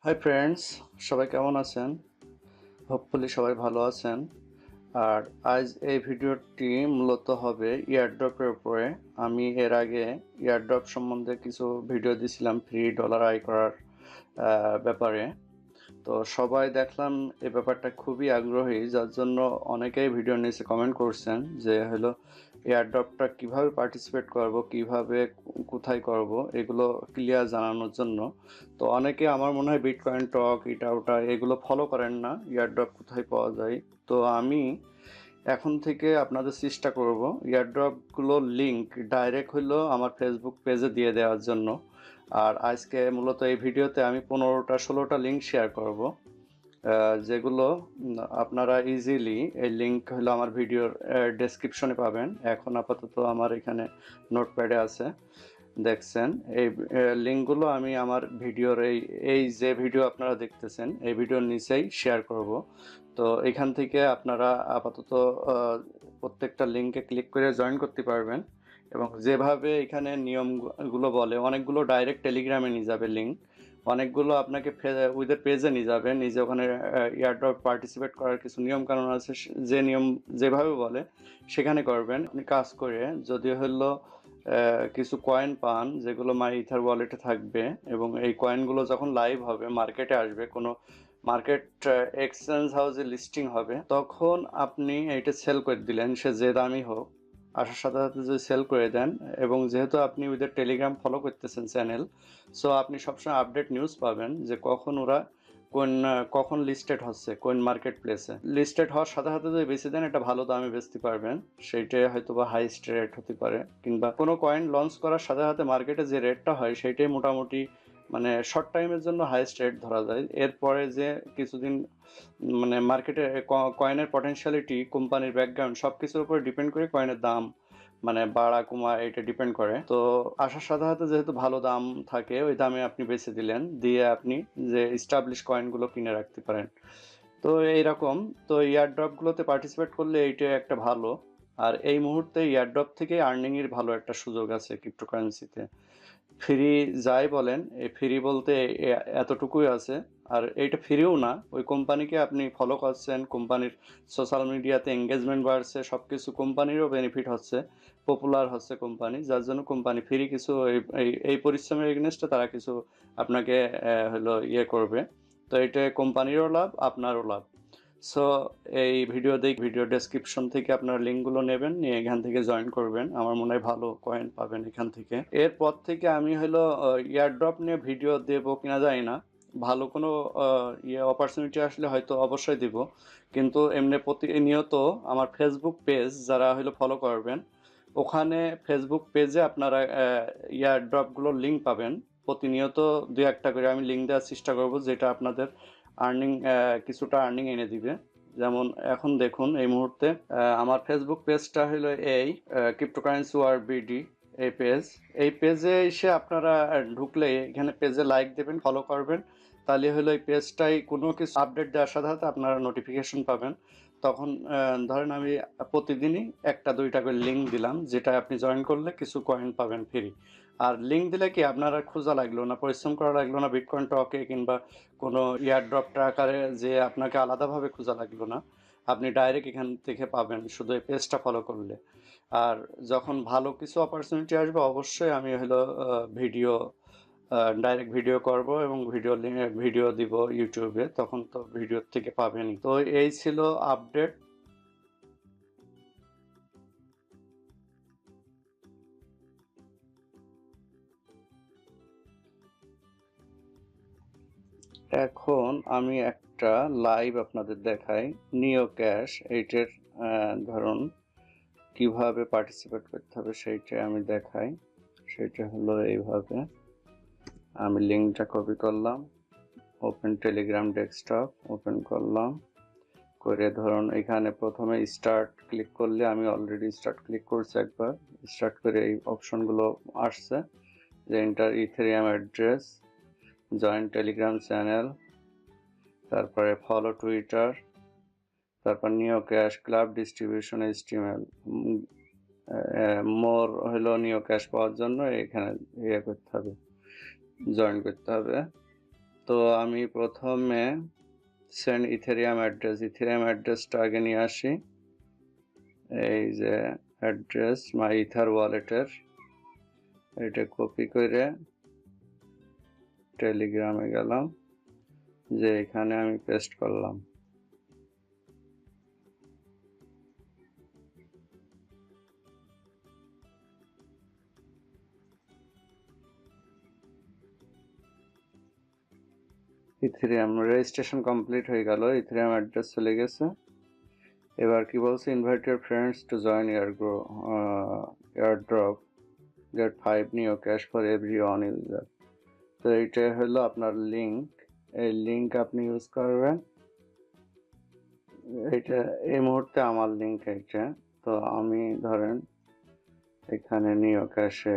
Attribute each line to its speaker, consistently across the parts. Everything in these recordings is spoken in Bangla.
Speaker 1: হাই ফ্রেন্ডস, সবাই কেমন আছেন? হোপফুলি সবাই ভালো আছেন। আর আজ এই ভিডিওটি মূলত হবে ইয়ারড্রপের উপরে। আমি এর আগে ইয়ারড্রপ সম্বন্ধে কিছু ভিডিও দিছিলাম ফ্রি ডলার আয় করার ব্যাপারে। তো সবাই দেখলাম এই ব্যাপারটা খুবই আগ্রহী, যার জন্য অনেকেই ভিডিও নিচে কমেন্ট করছেন যে হলো এয়ারড্রপটা কিভাবে পার্টিসিপেট করব, কিভাবে কোথায় করব, এগুলো ক্লিয়ার জানানোর জন্য। তো অনেকে আমার মনে হয় বিটকয়েন টক এটা ওটা এগুলো ফলো করেন না, এয়ারড্রপ কোথায় পাওয়া যায়। তো আমি এখন থেকে আপনাদের চেষ্টা করব এয়ারড্রপগুলোর লিঙ্ক ডাইরেক্ট হলো আমার ফেসবুক পেজে দিয়ে দেওয়ার জন্য। আর আজকে মূলত এই ভিডিওতে আমি 15টা-16টা লিঙ্ক শেয়ার করব, যেগুলো আপনারা ইজিলি এই লিঙ্ক হলো আমার ভিডিওর ডেসক্রিপশনে পাবেন। এখন আপাতত আমার এখানে নোটপ্যাডে আছে, দেখছেন এই লিঙ্কগুলো আমি আমার ভিডিওর এই যে ভিডিও আপনারা দেখতেছেন এই ভিডিওর নিচেই শেয়ার করব। তো এখান থেকে আপনারা আপাতত প্রত্যেকটা লিঙ্কে ক্লিক করে জয়েন করতে পারবেন। এবং যেভাবে এখানে নিয়মগুলো বলে, অনেকগুলো ডাইরেক্ট টেলিগ্রামে নিয়ে যাবে লিঙ্ক, অনেকগুলো আপনাকে ওদের পেজে নিয়ে যাবে, নিজে ওখানে এয়ারড্রপ পার্টিসিপেট করার কিছু নিয়ম কানুন আছে, যে নিয়ম যেভাবে বলে সেখানে করবেন। আপনি কাজ করে যদি হলো কিছু কয়েন পান যেগুলো মাই ইথার ওয়ালেটে থাকবে, এবং এই কয়েনগুলো যখন লাইভ হবে মার্কেটে আসবে, কোনো মার্কেট এক্সচেঞ্জ হাউসে লিস্টিং হবে, তখন আপনি এইটা সেল করে দিলেন, সে যে দামই হোক। আসার সাথে সাথে যদি সেল করে দেন, এবং যেহেতু আপনি ওদের টেলিগ্রাম ফলো করতেছেন চ্যানেল, সো আপনি সবসময় আপডেট নিউজ পাবেন যে কখন ওরা কখন লিস্টেড হচ্ছে, কোন মার্কেট প্লেসে লিস্টেড হওয়ার সাথে সাথে যদি বেশি দেন এটা ভালো দামে বেচতে পারবেন, সেইটাই হয়তো বা হাইস্ট রেট হতে পারে। কিংবা কোনো কয়েন লঞ্চ করার সাথে সাথে মার্কেটে যে রেটটা হয় সেইটাই মোটামুটি মানে শর্ট টাইমের জন্য হাইস্ট রেট ধরা যায়। এরপরে যে কিছুদিন মানে মার্কেটে কয়েনের পটেনশিয়ালিটি, কোম্পানির ব্যাকগ্রাউন্ড সব কিছুর উপর ডিপেন্ড করে কয়েনের দাম মানে বাড়া কমা এটা ডিপেন্ড করে। তো আসার সাথে সাথে যেহেতু ভালো দাম থাকে, ওই দামে আপনি বেচে দিলেন, দিয়ে আপনি যে এস্টাবলিশ কয়েনগুলো কিনে রাখতে পারেন। তো এইরকম, তো ইয়ারড্রপগুলোতে পার্টিসিপেট করলে এইটা একটা ভালো। আর এই মুহূর্তে ইয়ারড্রপ থেকে আর্নিংয়ের ভালো একটা সুযোগ আছে ক্রিপ্টোকারেন্সিতে। ফ্রি যাই বলেন, এই ফ্রি বলতে এতটুকুই আছে। আর এইটা ফ্রিও না, ওই কোম্পানিকে আপনি ফলো করছেন, কোম্পানির সোশ্যাল মিডিয়াতে এঙ্গেজমেন্ট বাড়ছে, সব কিছু কোম্পানিরও বেনিফিট হচ্ছে, পপুলার হচ্ছে কোম্পানি, যার জন্য কোম্পানি ফ্রি কিছু এই পরিশ্রমের এগেনস্টে তারা কিছু আপনাকে হলো ইয়ে করবে। তো এটা কোম্পানিরও লাভ, আপনারও লাভ। সো এই ভিডিও ডেসক্রিপশন থেকে আপনার লিঙ্কগুলো নেবেন, নিয়ে এখান থেকে জয়েন করবেন। আমার মনে হয় ভালো কয়েন পাবেন এখান থেকে। এরপর থেকে আমি হলো ইয়ারড্রপ নিয়ে ভিডিও দেবো কিনা জানি না, ভালো কোনো অপরচুনিটি আসলে হয়তো অবশ্যই দিব। কিন্তু এমনি প্রতিনিয়ত আমার ফেসবুক পেজ যারা হলো ফলো করবেন, ওখানে ফেসবুক পেজে আপনারা ইয়ারড্রপগুলোর লিঙ্ক পাবেন। প্রতিনিয়ত দু একটা করে আমি লিঙ্ক দেওয়ার চেষ্টা করব, যেটা আপনাদের আর্নিং কিছুটা আর্নিং এনে দিবে। যেমন এখন দেখুন এই মুহূর্তে আমার ফেসবুক পেজটা হলো এই ক্রিপ্টোকারেন্সি ওয়ার বিডি, এই পেজে এসে আপনারা ঢুকলে এখানে পেজে লাইক দেবেন, ফলো করবেন, তাহলে হলো এই পেজটাই কোনো কিছু আপডেট দেওয়ার সাথে সাথে আপনারা নোটিফিকেশন পাবেন। তখন ধরেন আমি প্রতিদিনই একটা দুইটা করে লিঙ্ক দিলাম, যেটা আপনি জয়েন করলে কিছু কয়েন পাবেন ফ্রি। আর লিঙ্ক দিলে কি আপনারা খোঁজা লাগলো না, পরিশ্রম করা লাগলো না বিটকয়েন টকে কিংবা কোনো ইয়ারড্রপ ট্র্যাকারে যে আপনাকে আলাদাভাবে খোঁজা লাগলো না, আপনি ডাইরেক্ট এখান থেকে পাবেন শুধু এই পেজটা ফলো করলে। আর যখন ভালো কিছু অপরচুনিটি আসবে অবশ্যই আমি হলো ভিডিও ডাইরেক্ট ভিডিও করব, এবং ভিডিও দিব ইউটিউবে, তখন তো ভিডিও থেকে পাবেনই। তো এই ছিল আপডেট। এখন আমি একটা লাইভ আপনাদের দেখাই, নিও ক্যাশ এইটার ধরুন কিভাবে পার্টিসিপেট করতে হবে সেইটা আমি দেখাই। সেটা হলো এইভাবে, আমি লিঙ্কটা কপি করলাম, ওপেন টেলিগ্রাম ডেস্কটপ ওপেন করলাম, করে ধরুন এখানে প্রথমে স্টার্ট ক্লিক করলে, আমি অলরেডি স্টার্ট ক্লিক করছি একবার, স্টার্ট করে এই অপশনগুলো আসছে যে enter Ethereum address, join Telegram channel, তারপরে ফলো টুইটার, তারপর নিও ক্যাশ ক্লাব ডিস্ট্রিবিউশন HTML, মোর হলো নিও ক্যাশ পাওয়ার জন্য এখানে ইয়ে করতে হবে, জয়েন করতে হবে। তো আমি প্রথমে সেন্ড ইথেরিয়াম অ্যাড্রেসটা আগে নিয়ে আসি। এই যে অ্যাড্রেস মাই ইথার ওয়ালেটের, এটা কপি করে টেলিগ্রামে গেলাম, যে এখানে আমি পেস্ট করলাম। ইথেরিয়াম রেজিস্ট্রেশন কমপ্লিট হয়ে গেল, ইথেরিয়াম অ্যাড্রেস চলে গেছে। এবার কি বলছে, invite your friends to join airdrop, get 5 neo cash for every one user. তো এইটা হলো আপনার লিঙ্ক, এই লিঙ্ক আপনি ইউজ করবেন। এটা এই মুহূর্তে আমার লিঙ্ক এটা। তো আমি ধরেন এখানে নিও ক্যাশে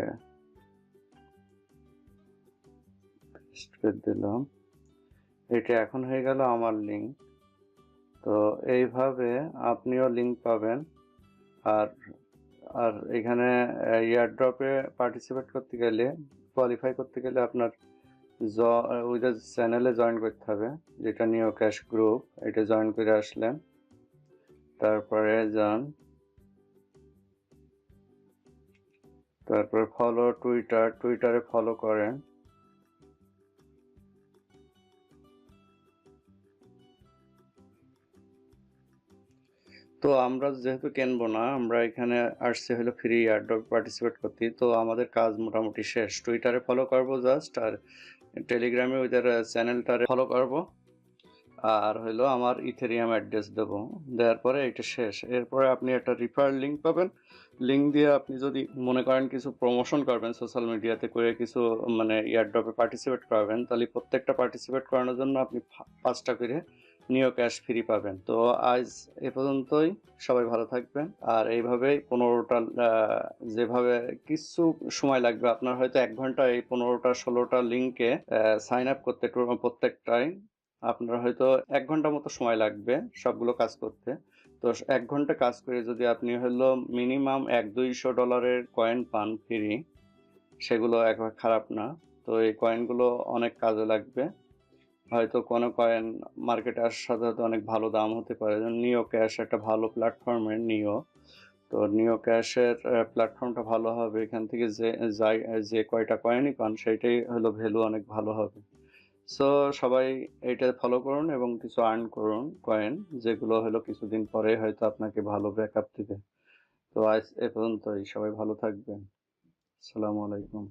Speaker 1: পেস্ট করে দিলাম, এটা এখন হয়ে গেল আমার লিঙ্ক। তো এইভাবে আপনিও লিঙ্ক পাবেন। আর আর এখানে এয়ারড্রপে পার্টিসিপেট করতে গেলে, কোয়ালিফাই করতে গেলে আপনার ওই যে চ্যানেলে জয়েন করতে হবে, যেটা নিও ক্যাশ গ্রুপ, এটা জয়েন করে আসলেন। তারপরে যান, তারপর ফলো টুইটারে ফলো করেন। তো আমরা যেহেতু কিনবো না, আমরা এখানে আসছে হলো ফ্রি এয়ারড্রপ পার্টিসিপেট করতে, তো আমাদের কাজ মোটামুটি শেষ। টুইটারে ফলো করবো জাস্ট, আর টেলিগ্রামে ওদের চ্যানেলটারে ফলো করবো, আর হলো আমার ইথেরিয়াম অ্যাড্রেস দেবো, দেওয়ার পরে এটা শেষ। এরপরে আপনি একটা রিফার লিঙ্ক পাবেন, লিঙ্ক দিয়ে আপনি যদি মনে করেন কিছু প্রমোশন করবেন সোশ্যাল মিডিয়াতে করে, কিছু মানে এয়ারড্রপে পার্টিসিপেট করবেন, তাহলে প্রত্যেকটা পার্টিসিপেট করানোর জন্য আপনি 5টা করে নিও ক্যাশ ফ্রি পাবেন। তো আজ এ পর্যন্তই, সবাই ভালো থাকবেন। আর এইভাবেই 15টা, যেভাবে কিছু সময় লাগবে আপনার, হয়তো 1 ঘন্টা এই 15টা 16টা লিঙ্কে সাইন আপ করতে, প্রত্যেকটাই আপনার হয়তো 1 ঘন্টা মতো সময় লাগবে সবগুলো কাজ করতে। তো 1 ঘন্টা কাজ করে যদি আপনি হলো মিনিমাম $100-200 কয়েন পান ফ্রি, সেগুলো একবার খারাপ না। তো এই কয়েনগুলো অনেক কাজে লাগবে। হয়তো কোনো কয়েন মার্কেটে আসার সাথে সাথে অনেক ভালো দাম হতে পারে, যেমন নিও ক্যাশ একটা ভালো প্ল্যাটফর্মের নিও। তো নিও ক্যাশের প্ল্যাটফর্মটা ভালো হবে, এখান থেকে যে কয়টা কয়েনই পান সেইটাই হলো ভ্যালু অনেক ভালো হবে। সো সবাই এইটা ফলো করুন এবং কিছু আর্ন করুন কয়েন, যেগুলো হলো কিছুদিন পরে হয়তো আপনাকে ভালো ব্যাকআপ দিবে। তো আজ এ পর্যন্তই, সবাই ভালো থাকবেন। আসসালামু আলাইকুম।